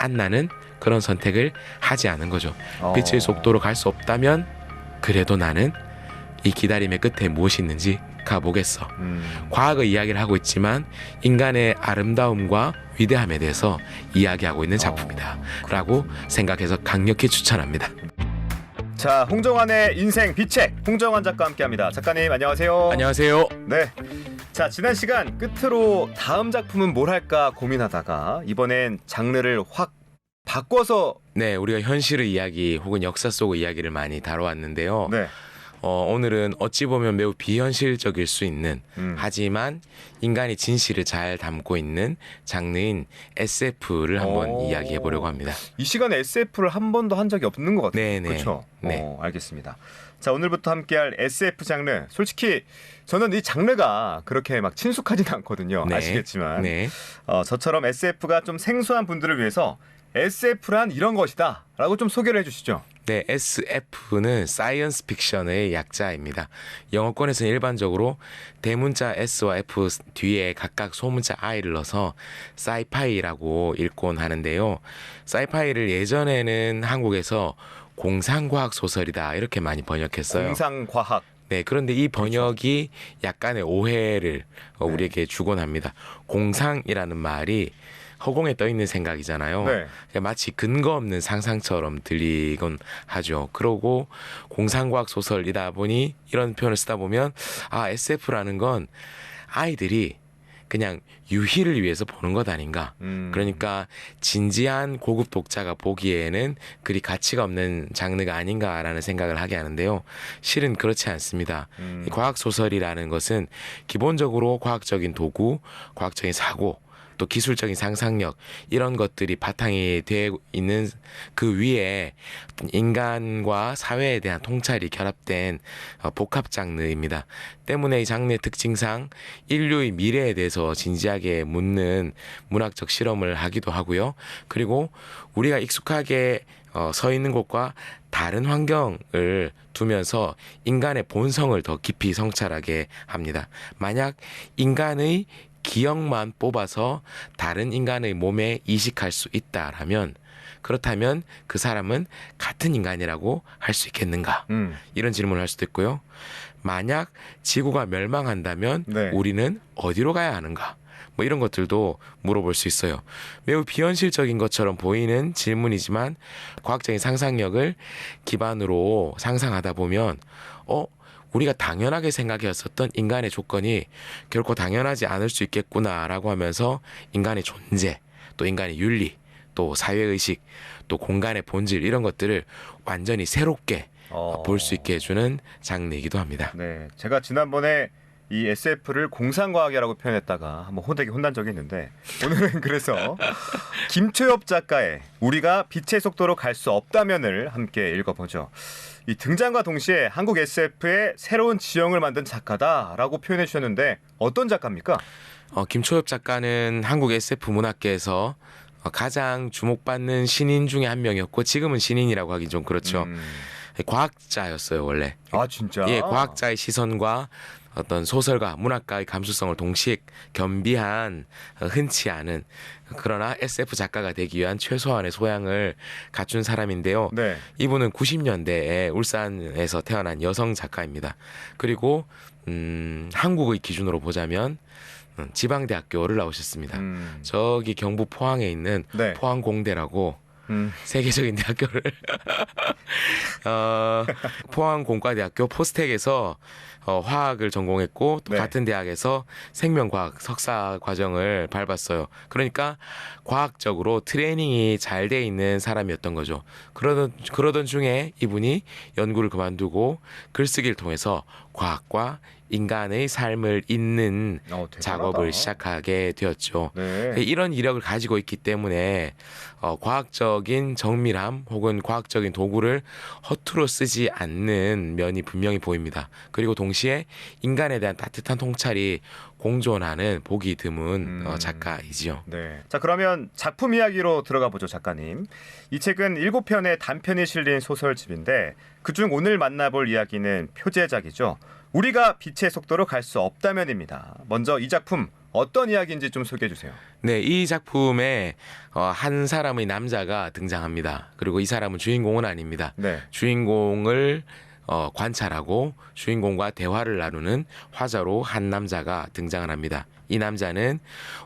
안 나는 그런 선택을 하지 않은 거죠. 어. 빛의 속도로 갈 수 없다면 그래도 나는 이 기다림의 끝에 무엇이 있는지 가보겠어. 과학의 이야기를 하고 있지만 인간의 아름다움과 위대함에 대해서 이야기하고 있는 작품이다 라고 생각해서 강력히 추천합니다. 자, 홍정환의 인생 빛책 홍정환 작가와 함께합니다. 작가님 안녕하세요. 안녕하세요. 네. 자, 지난 시간 끝으로 다음 작품은 뭘 할까 고민하다가 이번엔 장르를 확 바꿔서 네, 우리가 현실의 이야기 혹은 역사 속의 이야기를 많이 다뤄왔는데요. 네. 오늘은 어찌 보면 매우 비현실적일 수 있는 하지만 인간의 진실을 잘 담고 있는 장르인 SF를 한번 이야기해 보려고 합니다. 이 시간에 SF를 한 번도 한 적이 없는 것 같아요. 네네. 그렇죠? 네. 알겠습니다. 자, 오늘부터 함께할 SF 장르. 솔직히 저는 이 장르가 그렇게 막 친숙하지는 않거든요. 네. 아시겠지만 네. 저처럼 SF가 좀 생소한 분들을 위해서 SF란 이런 것이다 라고 좀 소개를 해주시죠. 네, SF는 사이언스 픽션의 약자입니다. 영어권에서는 일반적으로 대문자 S와 F 뒤에 각각 소문자 I를 넣어서 사이파이라고 읽곤 하는데요. 사이파이를 예전에는 한국에서 공상과학 소설이다 이렇게 많이 번역했어요. 공상과학. 네, 그런데 이 번역이 약간의 오해를 우리에게 주곤 합니다. 공상이라는 말이 허공에 떠 있는 생각이잖아요. 네. 마치 근거 없는 상상처럼 들리곤 하죠. 그러고 공상과학 소설이다 보니 이런 표현을 쓰다 보면 SF라는 건 아이들이 그냥 유희를 위해서 보는 것 아닌가. 그러니까 진지한 고급 독자가 보기에는 그리 가치가 없는 장르가 아닌가라는 생각을 하게 하는데요. 실은 그렇지 않습니다. 이 과학 소설이라는 것은 기본적으로 과학적인 도구, 과학적인 사고, 또 기술적인 상상력 이런 것들이 바탕이 되어 있는 그 위에 인간과 사회에 대한 통찰이 결합된 복합 장르입니다. 때문에 이 장르의 특징상 인류의 미래에 대해서 진지하게 묻는 문학적 실험을 하기도 하고요. 그리고 우리가 익숙하게 서 있는 곳과 다른 환경을 두면서 인간의 본성을 더 깊이 성찰하게 합니다. 만약 인간의 기억만 뽑아서 다른 인간의 몸에 이식할 수 있다라면 그렇다면 그 사람은 같은 인간이라고 할 수 있겠는가? 이런 질문을 할 수도 있고요. 만약 지구가 멸망한다면 네. 우리는 어디로 가야 하는가? 뭐 이런 것들도 물어볼 수 있어요. 매우 비현실적인 것처럼 보이는 질문이지만 과학적인 상상력을 기반으로 상상하다 보면 우리가 당연하게 생각했었던 인간의 조건이 결코 당연하지 않을 수 있겠구나라고 하면서 인간의 존재, 또 인간의 윤리, 또 사회의식, 또 공간의 본질 이런 것들을 완전히 새롭게 볼 수 있게 해주는 장르이기도 합니다. 네, 제가 지난번에 이 SF를 공상과학이라고 표현했다가 한번 호되게 혼난 적이 있는데 오늘은 그래서 김초엽 작가의 우리가 빛의 속도로 갈 수 없다면을 함께 읽어보죠. 이 등장과 동시에 한국 SF의 새로운 지형을 만든 작가다라고 표현해 주셨는데 어떤 작가입니까? 김초엽 작가는 한국 SF 문학계에서 가장 주목받는 신인 중에 한 명이었고 지금은 신인이라고 하긴 좀 그렇죠. 과학자였어요 원래. 아 진짜? 예, 과학자의 시선과 어떤 소설가, 문학가의 감수성을 동시에 겸비한 흔치 않은 그러나 SF 작가가 되기 위한 최소한의 소양을 갖춘 사람인데요. 네. 이분은 90년대에 울산에서 태어난 여성 작가입니다. 그리고 한국의 기준으로 보자면 지방대학교를 나오셨습니다. 저기 경북 포항에 있는 네. 포항공대라고 세계적인 대학교를 포항공과대학교 포스텍에서 화학을 전공했고 또 네. 같은 대학에서 생명과학 석사 과정을 밟았어요. 그러니까 과학적으로 트레이닝이 잘 돼 있는 사람이었던 거죠. 그러던 중에 이분이 연구를 그만두고 글쓰기를 통해서 과학과 인간의 삶을 잇는 대단하다. 작업을 시작하게 되었죠. 네. 이런 이력을 가지고 있기 때문에 과학적인 정밀함 혹은 과학적인 도구를 허투루 쓰지 않는 면이 분명히 보입니다. 그리고 동시에 인간에 대한 따뜻한 통찰이 공존하는 보기 드문 작가이지요. 네. 자, 그러면 작품 이야기로 들어가 보죠, 작가님. 이 책은 7편의 단편이 실린 소설집인데 그중 오늘 만나볼 이야기는 표제작이죠. 우리가 빛의 속도로 갈 수 없다면입니다. 먼저 이 작품 어떤 이야기인지 좀 소개해 주세요. 네, 이 작품에 한 사람의 남자가 등장합니다. 그리고 이 사람은 주인공은 아닙니다. 네. 주인공을 관찰하고 주인공과 대화를 나누는 화자로 한 남자가 등장을 합니다. 이 남자는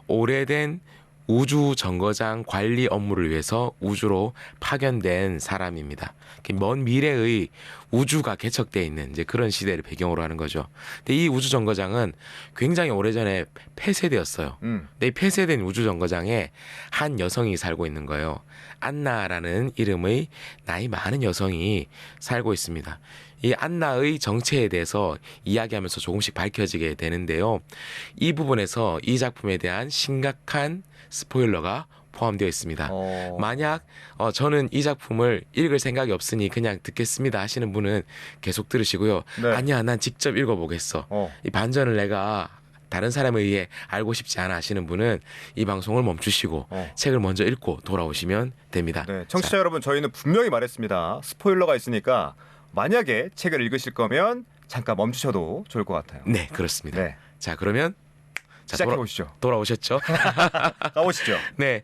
오래된 우주 정거장 관리 업무를 위해서 우주로 파견된 사람입니다. 먼 미래의 우주가 개척되어 있는 이제 그런 시대를 배경으로 하는 거죠. 근데 이 우주 정거장은 굉장히 오래전에 폐쇄되었어요. 근데 이 폐쇄된 우주 정거장에 한 여성이 살고 있는 거예요. 안나라는 이름의 나이 많은 여성이 살고 있습니다. 이 안나의 정체에 대해서 이야기하면서 조금씩 밝혀지게 되는데요. 이 부분에서 이 작품에 대한 심각한 스포일러가 포함되어 있습니다. 만약 저는 이 작품을 읽을 생각이 없으니 그냥 듣겠습니다 하시는 분은 계속 들으시고요. 네. 아니야, 난 직접 읽어보겠어. 이 반전을 내가 다른 사람에 의해 알고 싶지 않아 하시는 분은 이 방송을 멈추시고 책을 먼저 읽고 돌아오시면 됩니다. 네, 청취자 여러분, 저희는 분명히 말했습니다. 스포일러가 있으니까 만약에 책을 읽으실 거면 잠깐 멈추셔도 좋을 것 같아요. 네, 그렇습니다. 네. 자, 그러면 시작해 보시죠. 돌아오셨죠? 가보시죠. 네,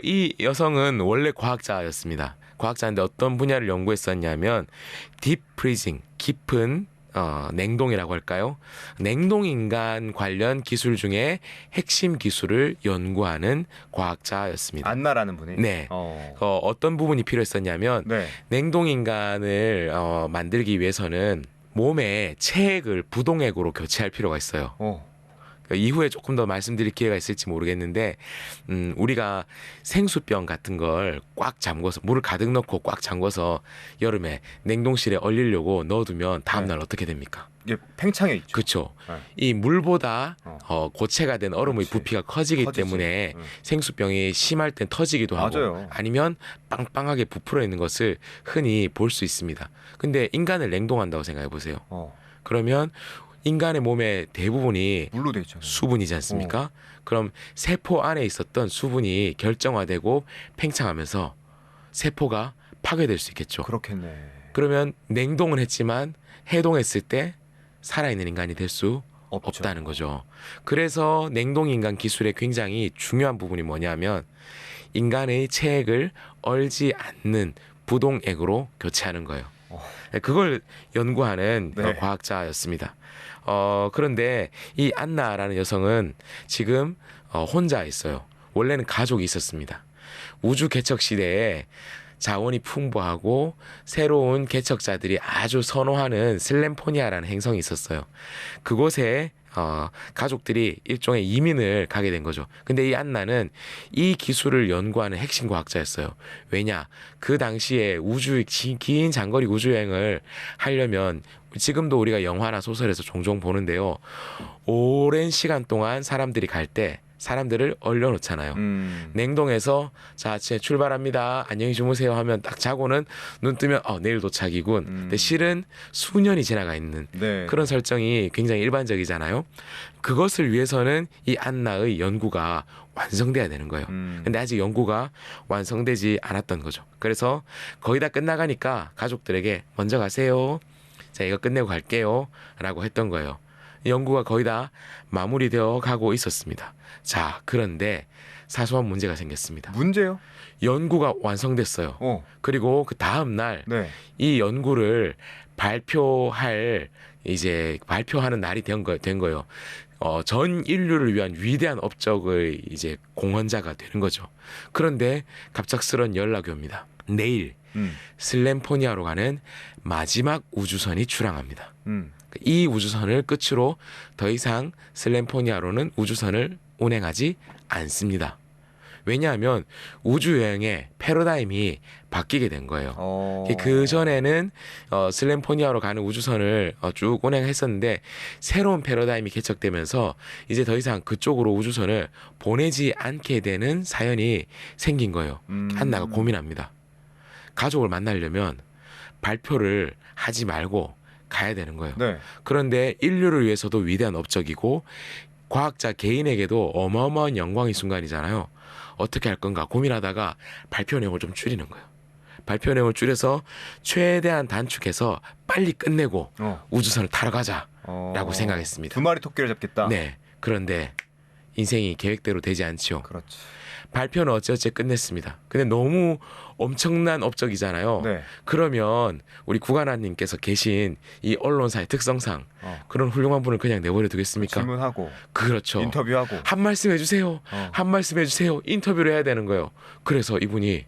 이 여성은 원래 과학자였습니다. 과학자인데 어떤 분야를 연구했었냐면 딥 프리징, 깊은 냉동이라고 할까요? 냉동인간 관련 기술 중에 핵심 기술을 연구하는 과학자였습니다. 안나라는 분이. 네. 어떤 부분이 필요했었냐면 네. 냉동인간을 만들기 위해서는 몸에 체액을 부동액으로 교체할 필요가 있어요. 이후에 조금 더 말씀드릴 기회가 있을지 모르겠는데 우리가 생수병 같은 걸 꽉 잠궈서 물을 가득 넣고 꽉 잠궈서 여름에 냉동실에 얼리려고 넣어두면 다음날 어떻게 됩니까? 이게 팽창해 있죠. 그렇죠. 네. 이 물보다 고체가 된 얼음의 그렇지. 부피가 커지기 커지지. 때문에 생수병이 심할 땐 터지기도 하고 맞아요. 아니면 빵빵하게 부풀어 있는 것을 흔히 볼 수 있습니다. 근데 인간을 냉동한다고 생각해 보세요. 그러면 인간의 몸의 대부분이 물로 돼 있잖아요. 수분이지 않습니까? 그럼 세포 안에 있었던 수분이 결정화되고 팽창하면서 세포가 파괴될 수 있겠죠. 그렇겠네. 그러면 냉동은 했지만 해동했을 때 살아있는 인간이 될 수 없죠. 없다는 거죠. 그래서 냉동인간 기술의 굉장히 중요한 부분이 뭐냐면 인간의 체액을 얼지 않는 부동액으로 교체하는 거예요. 그걸 연구하는 네. 과학자였습니다. 그런데 이 안나라는 여성은 지금 혼자 있어요. 원래는 가족이 있었습니다. 우주 개척 시대에 자원이 풍부하고 새로운 개척자들이 아주 선호하는 슬램포니아라는 행성이 있었어요. 그곳에 가족들이 일종의 이민을 가게 된 거죠. 근데 이 안나는 이 기술을 연구하는 핵심 과학자였어요. 왜냐? 그 당시에 긴 장거리 우주여행을 하려면 지금도 우리가 영화나 소설에서 종종 보는데요. 오랜 시간 동안 사람들이 갈 때 사람들을 얼려놓잖아요. 냉동해서 자, 아침에 출발합니다. 안녕히 주무세요 하면 딱 자고는 눈 뜨면 내일 도착이군. 근데 실은 수년이 지나가 있는 네. 그런 설정이 굉장히 일반적이잖아요. 그것을 위해서는 이 안나의 연구가 완성돼야 되는 거예요. 근데 아직 연구가 완성되지 않았던 거죠. 그래서 거의 다 끝나가니까 가족들에게 먼저 가세요. 자, 이거 끝내고 갈게요. 라고 했던 거예요. 연구가 거의 다 마무리되어 가고 있었습니다. 자, 그런데 사소한 문제가 생겼습니다. 문제요? 연구가 완성됐어요. 그리고 그 다음 날 이 연구를 발표하는 날이 된 거예요. 전 인류를 위한 위대한 업적의 이제 공헌자가 되는 거죠. 그런데 갑작스런 연락이 옵니다. 내일 슬램포니아로 가는 마지막 우주선이 출항합니다. 이 우주선을 끝으로 더 이상 슬램포니아로는 우주선을 운행하지 않습니다. 왜냐하면 우주여행의 패러다임이 바뀌게 된 거예요. 그 전에는 슬램포니아로 가는 우주선을 쭉 운행했었는데 새로운 패러다임이 개척되면서 이제 더 이상 그쪽으로 우주선을 보내지 않게 되는 사연이 생긴 거예요. 한나가 고민합니다. 가족을 만나려면 발표를 하지 말고 가야 되는 거예요. 그런데 인류를 위해서도 위대한 업적이고 과학자 개인에게도 어마어마한 영광의 순간이잖아요. 어떻게 할 건가 고민하다가 발표 내용을 좀 줄이는 거예요. 발표 내용을 줄여서 최대한 단축해서 빨리 끝내고 우주선을 타러 가자라고 생각했습니다. 두 마리 토끼를 잡겠다. 네. 그런데 인생이 계획대로 되지 않죠. 그렇지. 발표는 어찌어찌 끝냈습니다. 근데 너무 엄청난 업적이잖아요. 네. 그러면 우리 구간아님께서 계신 이 언론사의 특성상 그런 훌륭한 분을 그냥 내버려 두겠습니까? 질문하고 그렇죠. 인터뷰하고 한 말씀 해주세요. 한 말씀 해주세요. 인터뷰를 해야 되는 거예요. 그래서 이분이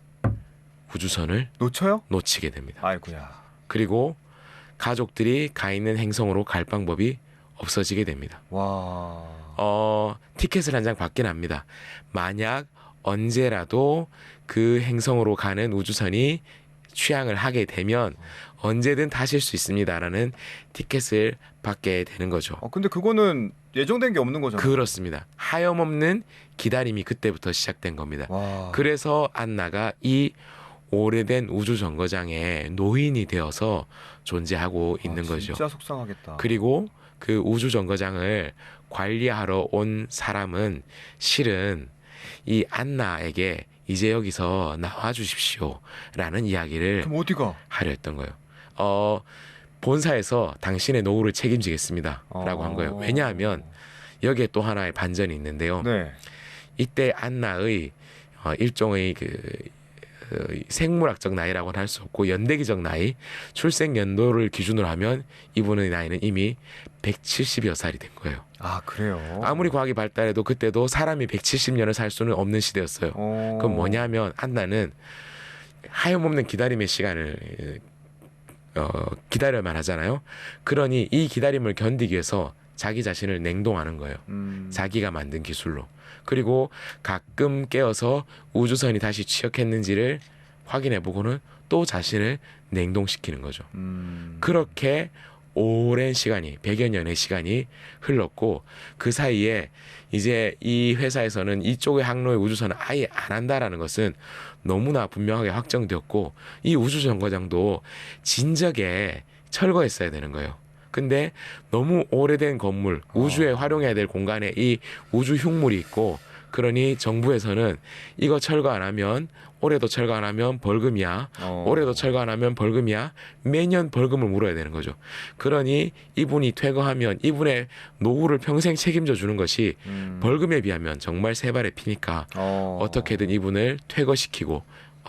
우주선을 놓쳐요? 놓치게 됩니다. 아이고야. 그리고 가족들이 가 있는 행성으로 갈 방법이 없어지게 됩니다. 와. 티켓을 한 장 받긴 합니다. 만약 언제라도 그 행성으로 가는 우주선이 취항을 하게 되면 언제든 타실 수 있습니다라는 티켓을 받게 되는 거죠. 근데 그거는 예정된 게 없는 거잖아요. 그렇습니다. 하염없는 기다림이 그때부터 시작된 겁니다. 와. 그래서 안나가 이 오래된 우주 정거장의 노인이 되어서 존재하고 있는 거죠. 진짜 속상하겠다. 그리고 그 우주 정거장을 관리하러 온 사람은 실은 이 안나에게 이제 여기서 나와 주십시오라는 이야기를 그럼 어디가? 하려 했던 거예요. 본사에서 당신의 노후를 책임지겠습니다라고 한 거예요. 왜냐하면 여기에 또 하나의 반전이 있는데요. 네. 이때 안나의 일종의 생물학적 나이라고는 할 수 없고 연대기적 나이, 출생 연도를 기준으로 하면 이분의 나이는 이미 170여 살이 된 거예요. 아, 그래요. 아무리 과학이 발달해도 그때도 사람이 170년을 살 수는 없는 시대였어요. 그럼 뭐냐면 안나는 하염없는 기다림의 시간을 기다려야만 하잖아요. 그러니 이 기다림을 견디기 위해서 자기 자신을 냉동하는 거예요. 자기가 만든 기술로. 그리고 가끔 깨어서 우주선이 다시 취역했는지를 확인해 보고는 또 자신을 냉동시키는 거죠. 그렇게 오랜 시간이 100여 년의 시간이 흘렀고 그 사이에 이제 이 회사에서는 이쪽의 항로의 우주선을 아예 안 한다라는 것은 너무나 분명하게 확정되었고 이 우주정거장도 진작에 철거했어야 되는 거예요. 근데 너무 오래된 건물, 우주에 활용해야 될 공간에 이 우주 흉물이 있고 그러니 정부에서는 이거 철거 안 하면 올해도 철거 안 하면 벌금이야. 올해도 철거 안 하면 벌금이야. 매년 벌금을 물어야 되는 거죠. 그러니 이분이 퇴거하면 이분의 노후를 평생 책임져 주는 것이 벌금에 비하면 정말 세 발의 피니까 어떻게든 이분을 퇴거시키고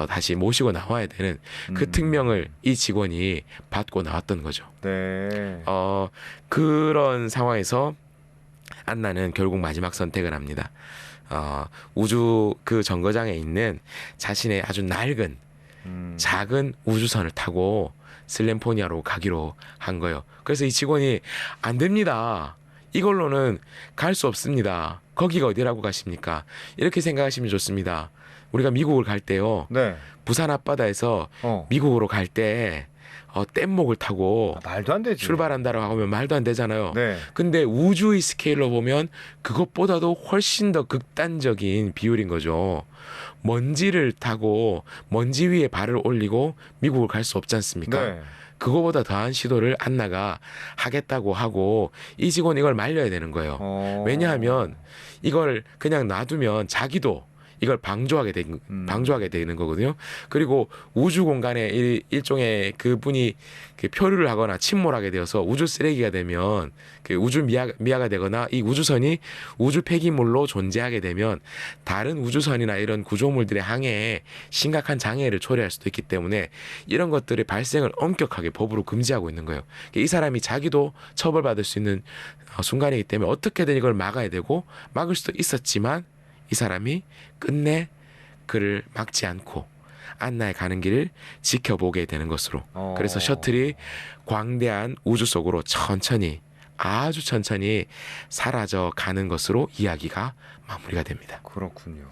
다시 모시고 나와야 되는 그 특명을 이 직원이 받고 나왔던 거죠. 네. 그런 상황에서 안나는 결국 마지막 선택을 합니다. 우주 그 정거장에 있는 자신의 아주 낡은 작은 우주선을 타고 슬램포니아로 가기로 한 거예요. 그래서 이 직원이 안 됩니다. 이걸로는 갈 수 없습니다. 거기가 어디라고 가십니까? 이렇게 생각하시면 좋습니다. 우리가 미국을 갈 때요. 네. 부산 앞바다에서 미국으로 갈 때 뗏목을 타고 말도 안 되지. 출발한다라고 하면 말도 안 되잖아요. 네. 근데 우주의 스케일로 보면 그것보다도 훨씬 더 극단적인 비율인 거죠. 먼지를 타고 먼지 위에 발을 올리고 미국을 갈 수 없지 않습니까? 네. 그거보다 더한 시도를 안나가 하겠다고 하고 이 직원 이걸 말려야 되는 거예요. 왜냐하면 이걸 그냥 놔두면 자기도 이걸 방조하게 되는 거거든요. 그리고 우주 공간에 일종의 그분이 그 표류를 하거나 침몰하게 되어서 우주 쓰레기가 되면 그 우주 미아가 되거나 이 우주선이 우주 폐기물로 존재하게 되면 다른 우주선이나 이런 구조물들의 항해에 심각한 장애를 초래할 수도 있기 때문에 이런 것들의 발생을 엄격하게 법으로 금지하고 있는 거예요. 이 사람이 자기도 처벌받을 수 있는 순간이기 때문에 어떻게든 이걸 막아야 되고 막을 수도 있었지만 이 사람이 끝내 그를 막지 않고 안나의 가는 길을 지켜보게 되는 것으로. 그래서 셔틀이 광대한 우주 속으로 천천히 아주 천천히 사라져 가는 것으로 이야기가 마무리가 됩니다. 그렇군요.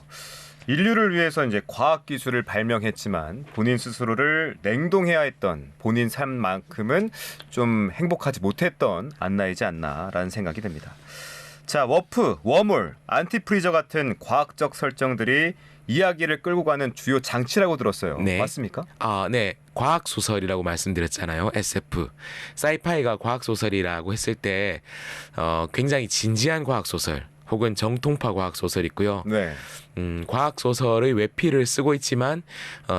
인류를 위해서 이제 과학 기술을 발명했지만 본인 스스로를 냉동해야 했던 본인 삶만큼은 좀 행복하지 못했던 안나이지 않나라는 생각이 듭니다. 자, 워프, 웜홀, 안티프리저 같은 과학적 설정들이 이야기를 끌고 가는 주요 장치라고 들었어요. 네. 맞습니까? 네. 과학 소설이라고 말씀드렸잖아요. SF. 사이파이가 과학 소설이라고 했을 때 굉장히 진지한 과학 소설 혹은 정통파 과학 소설 있고요. 네. 과학 소설의 외피를 쓰고 있지만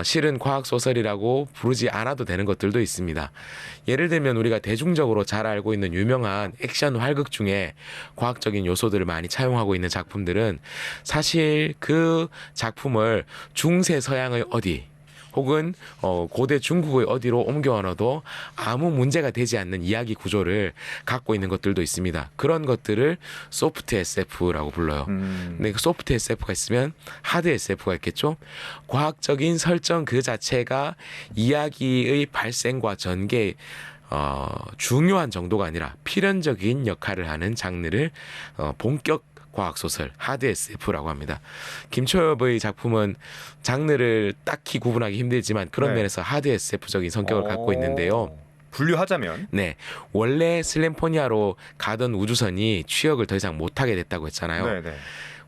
실은 과학 소설이라고 부르지 않아도 되는 것들도 있습니다. 예를 들면 우리가 대중적으로 잘 알고 있는 유명한 액션 활극 중에 과학적인 요소들을 많이 차용하고 있는 작품들은 사실 그 작품을 중세 서양의 어디 혹은 고대 중국의 어디로 옮겨 넣어도 아무 문제가 되지 않는 이야기 구조를 갖고 있는 것들도 있습니다. 그런 것들을 소프트 SF라고 불러요. 근데 그 소프트 SF가 있으면 하드 SF가 있겠죠. 과학적인 설정 그 자체가 이야기의 발생과 전개 중요한 정도가 아니라 필연적인 역할을 하는 장르를 본격 과학소설 하드 SF라고 합니다. 김초엽의 작품은 장르를 딱히 구분하기 힘들지만 그런 네. 면에서 하드 SF적인 성격을 갖고 있는데요. 분류하자면 네, 원래 슬램포니아로 가던 우주선이 취역을 더 이상 못하게 됐다고 했잖아요. 네, 네.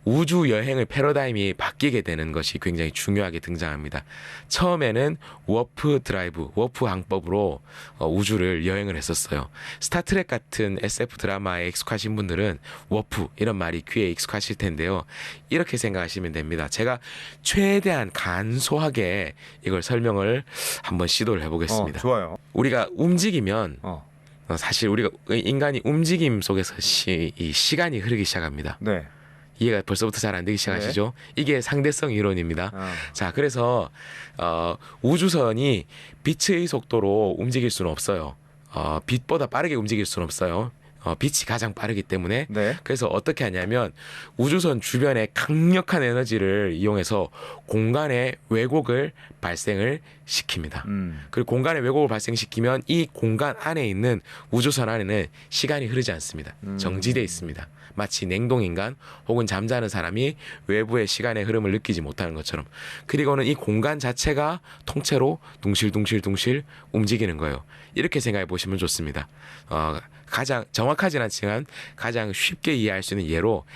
우주 여행의 패러다임이 바뀌게 되는 것이 굉장히 중요하게 등장합니다. 처음에는 워프 드라이브, 워프 항법으로 우주를 여행을 했었어요. 스타트랙 같은 SF 드라마에 익숙하신 분들은 워프 이런 말이 귀에 익숙하실 텐데요. 이렇게 생각하시면 됩니다. 제가 최대한 간소하게 이걸 설명을 한번 시도를 해보겠습니다. 좋아요. 우리가 움직이면 사실 우리가 인간이 움직임 속에서 이 시간이 흐르기 시작합니다. 네. 이해가 벌써부터 잘 안 되기 시작하시죠? 이게 상대성 이론입니다. 자, 그래서 우주선이 빛의 속도로 움직일 수는 없어요. 빛보다 빠르게 움직일 수는 없어요. 빛이 가장 빠르기 때문에. 네. 그래서 어떻게 하냐면 우주선 주변에 강력한 에너지를 이용해서 공간의 왜곡을 발생을 시킵니다. 그리고 공간의 왜곡을 발생시키면 이 공간 안에 있는 우주선 안에는 시간이 흐르지 않습니다. 정지되어 있습니다. 마치 냉동인간 혹은 잠자는 사람이 외부의 시간의 흐름을 느끼지 못하는 것처럼. 그리고는 이 공간 자체가 통째로 둥실둥실둥실 움직이는 거예요. 이렇게 생각해 보시면 좋습니다. 가장 정확하진 않지만 가장 쉽게 이해할 수 있는 예로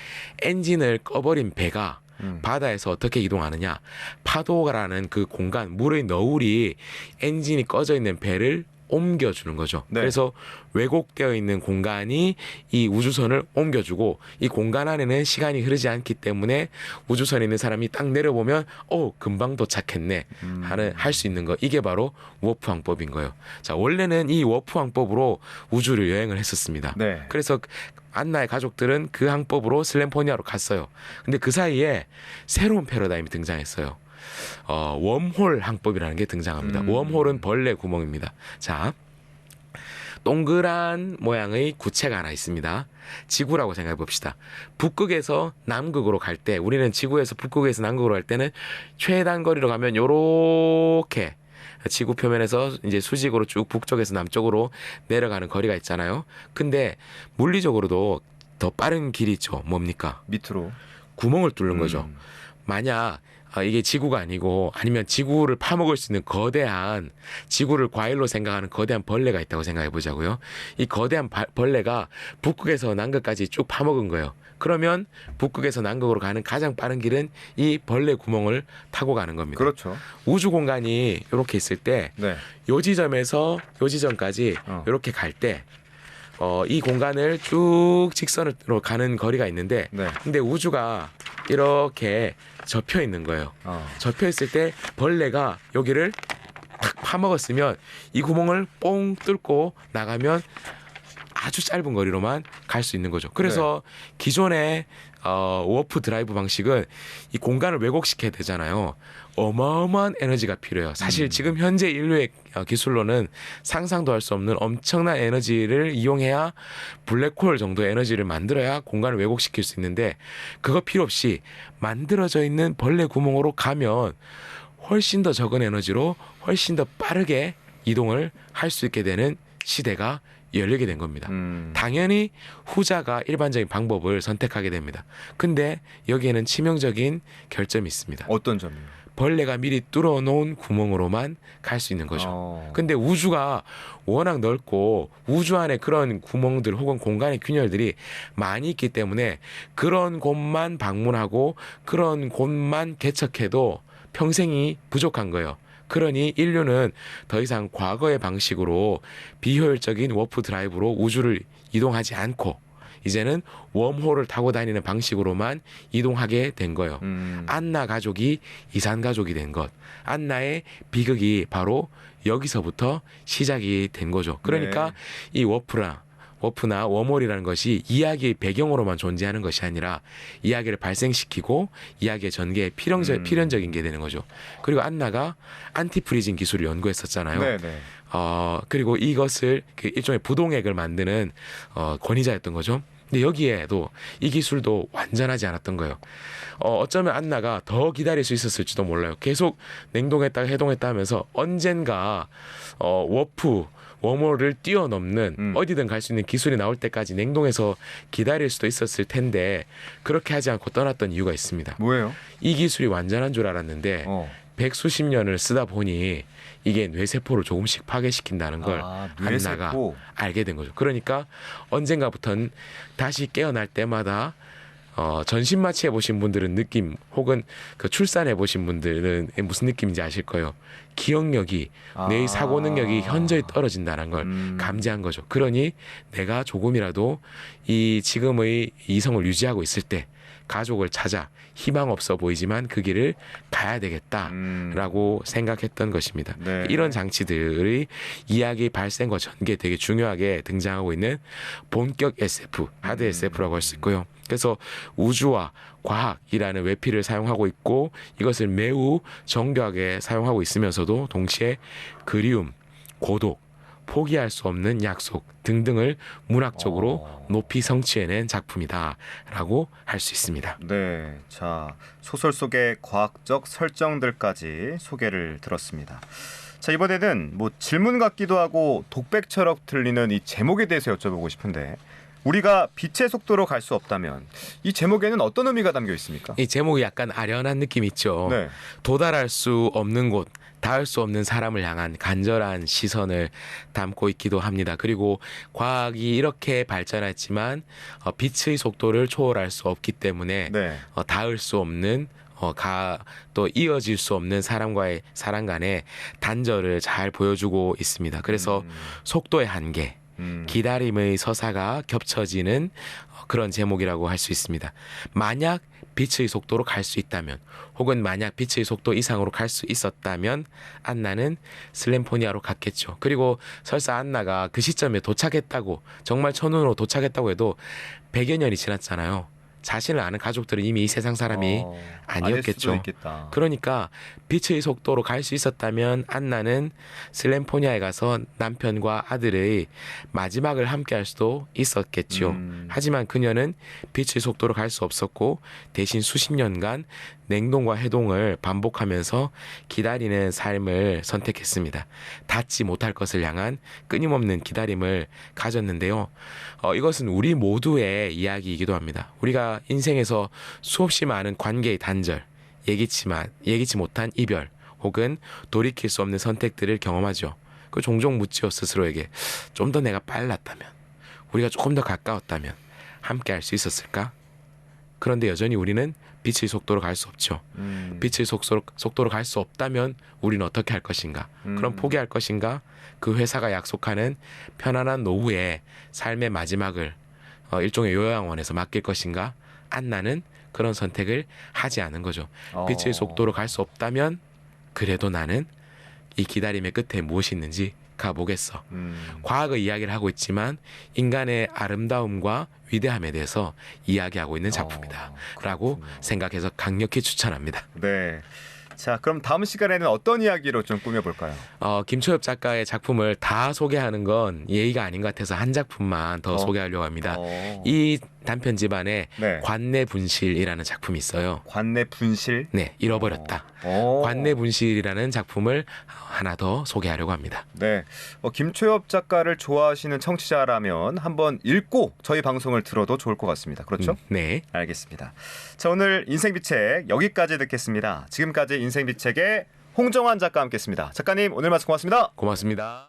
엔진을 꺼버린 배가 바다에서 어떻게 이동하느냐. 파도라는 그 공간, 물의 너울이 엔진이 꺼져 있는 배를 옮겨주는 거죠. 네. 그래서 왜곡되어 있는 공간이 이 우주선을 옮겨주고 이 공간 안에는 시간이 흐르지 않기 때문에 우주선에 있는 사람이 딱 내려보면 금방 도착했네 하는 할 수 있는 거. 이게 바로 워프 항법인 거예요. 자, 원래는 이 워프 항법으로 우주를 여행을 했었습니다. 네. 그래서 안나의 가족들은 그 항법으로 슬램포니아로 갔어요. 근데 그 사이에 새로운 패러다임이 등장했어요. 웜홀 항법이라는 게 등장합니다. 웜홀은 벌레 구멍입니다. 자, 동그란 모양의 구체가 하나 있습니다. 지구라고 생각해 봅시다. 북극에서 남극으로 갈 때, 우리는 지구에서 북극에서 남극으로 갈 때는 최단 거리로 가면 요렇게 지구 표면에서 이제 수직으로 쭉 북쪽에서 남쪽으로 내려가는 거리가 있잖아요. 근데 물리적으로도 더 빠른 길이 있죠. 뭡니까? 밑으로 구멍을 뚫는 거죠. 만약 이게 지구가 아니고 아니면 지구를 파먹을 수 있는 거대한, 지구를 과일로 생각하는 거대한 벌레가 있다고 생각해 보자고요. 이 거대한 벌레가 북극에서 남극까지 쭉 파먹은 거예요. 그러면 북극에서 남극으로 가는 가장 빠른 길은 이 벌레 구멍을 타고 가는 겁니다. 그렇죠. 우주 공간이 이렇게 있을 때 네. 요 지점에서 요 지점까지 이렇게 갈 때 이 공간을 쭉 직선으로 가는 거리가 있는데, 네. 근데 우주가 이렇게 접혀 있는 거예요. 접혀 있을 때 벌레가 여기를 탁 파먹었으면 이 구멍을 뽕 뚫고 나가면 아주 짧은 거리로만 갈 수 있는 거죠. 그래서 기존의 워프 드라이브 방식은 이 공간을 왜곡시켜야 되잖아요. 어마어마한 에너지가 필요해요. 사실 지금 현재 인류의 기술로는 상상도 할 수 없는 엄청난 에너지를 이용해야 블랙홀 정도의 에너지를 만들어야 공간을 왜곡시킬 수 있는데, 그거 필요 없이 만들어져 있는 벌레 구멍으로 가면 훨씬 더 적은 에너지로 훨씬 더 빠르게 이동을 할 수 있게 되는 시대가 열리게 된 겁니다. 당연히 후자가 일반적인 방법을 선택하게 됩니다. 근데 여기에는 치명적인 결점이 있습니다. 어떤 점이요? 벌레가 미리 뚫어놓은 구멍으로만 갈 수 있는 거죠. 근데 우주가 워낙 넓고 우주 안에 그런 구멍들 혹은 공간의 균열들이 많이 있기 때문에 그런 곳만 방문하고 그런 곳만 개척해도 평생이 부족한 거예요. 그러니 인류는 더 이상 과거의 방식으로 비효율적인 워프 드라이브로 우주를 이동하지 않고 이제는 웜홀을 타고 다니는 방식으로만 이동하게 된 거예요. 안나 가족이 이산 가족이 된 것. 안나의 비극이 바로 여기서부터 시작이 된 거죠. 그러니까 이 워프나 웜홀이라는 것이 이야기의 배경으로만 존재하는 것이 아니라 이야기를 발생시키고 이야기의 전개에 필연적인 게 되는 거죠. 그리고 안나가 안티프리징 기술을 연구했었잖아요. 네네. 그리고 이것을 그 일종의 부동액을 만드는 권위자였던 거죠. 근데 여기에도 이 기술도 완전하지 않았던 거예요. 어쩌면 안나가 더 기다릴 수 있었을지도 몰라요. 계속 냉동했다가 해동했다 하면서 언젠가 웜홀을 뛰어넘는 어디든 갈 수 있는 기술이 나올 때까지 냉동해서 기다릴 수도 있었을 텐데 그렇게 하지 않고 떠났던 이유가 있습니다. 뭐예요? 이 기술이 완전한 줄 알았는데 백수십 년을 쓰다 보니 이게 뇌세포를 조금씩 파괴시킨다는 걸 안나가 알게 된 거죠. 그러니까 언젠가부터는 다시 깨어날 때마다 전신마취 해보신 분들은 느낌 혹은 그 출산해보신 분들은 무슨 느낌인지 아실 거예요. 기억력이 뇌의 사고 능력이 현저히 떨어진다는 걸 감지한 거죠. 그러니 내가 조금이라도 이 지금의 이성을 유지하고 있을 때 가족을 찾아 희망 없어 보이지만 그 길을 가야 되겠다라고 생각했던 것입니다. 네. 이런 장치들의 이야기 발생과 전개에 되게 중요하게 등장하고 있는 본격 SF, 하드 SF라고 할 수 있고요. 그래서 우주와 과학이라는 외피를 사용하고 있고 이것을 매우 정교하게 사용하고 있으면서도 동시에 그리움, 고독, 포기할 수 없는 약속 등등을 문학적으로 높이 성취해낸 작품이다라고 할 수 있습니다. 네, 자 소설 속의 과학적 설정들까지 소개를 들었습니다. 자 이번에는 뭐 질문 같기도 하고 독백처럼 들리는 이 제목에 대해서 여쭤보고 싶은데 우리가 빛의 속도로 갈 수 없다면 이 제목에는 어떤 의미가 담겨 있습니까? 이 제목이 약간 아련한 느낌이 있죠. 네. 도달할 수 없는 곳, 닿을 수 없는 사람을 향한 간절한 시선을 담고 있기도 합니다. 그리고 과학이 이렇게 발전했지만 빛의 속도를 초월할 수 없기 때문에 네. 닿을 수 없는 또 이어질 수 없는 사람과의 사람 간의 단절을 잘 보여주고 있습니다. 그래서 속도의 한계, 기다림의 서사가 겹쳐지는 그런 제목이라고 할 수 있습니다. 만약 빛의 속도로 갈 수 있다면 혹은 만약 빛의 속도 이상으로 갈 수 있었다면 안나는 슬램포니아로 갔겠죠. 그리고 설사 안나가 그 시점에 도착했다고 정말 천운으로 도착했다고 해도 100여 년이 지났잖아요. 자신을 아는 가족들은 이미 이 세상 사람이 아니었겠죠. 그러니까 빛의 속도로 갈 수 있었다면 안나는 슬램포니아에 가서 남편과 아들의 마지막을 함께 할 수도 있었겠죠. 하지만 그녀는 빛의 속도로 갈 수 없었고 대신 수십 년간 냉동과 해동을 반복하면서 기다리는 삶을 선택했습니다. 닿지 못할 것을 향한 끊임없는 기다림을 가졌는데요. 이것은 우리 모두의 이야기이기도 합니다. 우리가 인생에서 수없이 많은 관계의 단절, 예기치 못한 이별, 혹은 돌이킬 수 없는 선택들을 경험하죠. 그 종종 묻지요 스스로에게. 좀 더 내가 빨랐다면, 우리가 조금 더 가까웠다면 함께 할 수 있었을까? 그런데 여전히 우리는 빛의 속도로 갈 수 없죠. 빛의 속도로 갈 수 없다면 우리는 어떻게 할 것인가? 그럼 포기할 것인가? 그 회사가 약속하는 편안한 노후의 삶의 마지막을 일종의 요양원에서 맡길 것인가? 안나는 그런 선택을 하지 않은 거죠. 빛의 속도로 갈 수 없다면 그래도 나는 이 기다림의 끝에 무엇이 있는지 가보겠어. 과학의 이야기를 하고 있지만 인간의 아름다움과 위대함에 대해서 이야기하고 있는 작품이다 라고 생각해서 강력히 추천합니다. 네. 자, 그럼 다음 시간에는 어떤 이야기로 좀 꾸며볼까요? 김초엽 작가의 작품을 다 소개하는 건 예의가 아닌 것 같아서 한 작품만 더 소개하려고 합니다. 이 단편집 안에 관내분실이라는 작품이 있어요. 관내분실? 네, 잃어버렸다. 관내분실이라는 작품을 하나 더 소개하려고 합니다. 네, 김초엽 작가를 좋아하시는 청취자라면 한번 읽고 저희 방송을 들어도 좋을 것 같습니다. 그렇죠? 네. 알겠습니다. 자, 오늘 인생비책 여기까지 듣겠습니다. 지금까지 인생비책의 홍정환 작가와 함께했습니다. 작가님 오늘 말씀 고맙습니다. 고맙습니다.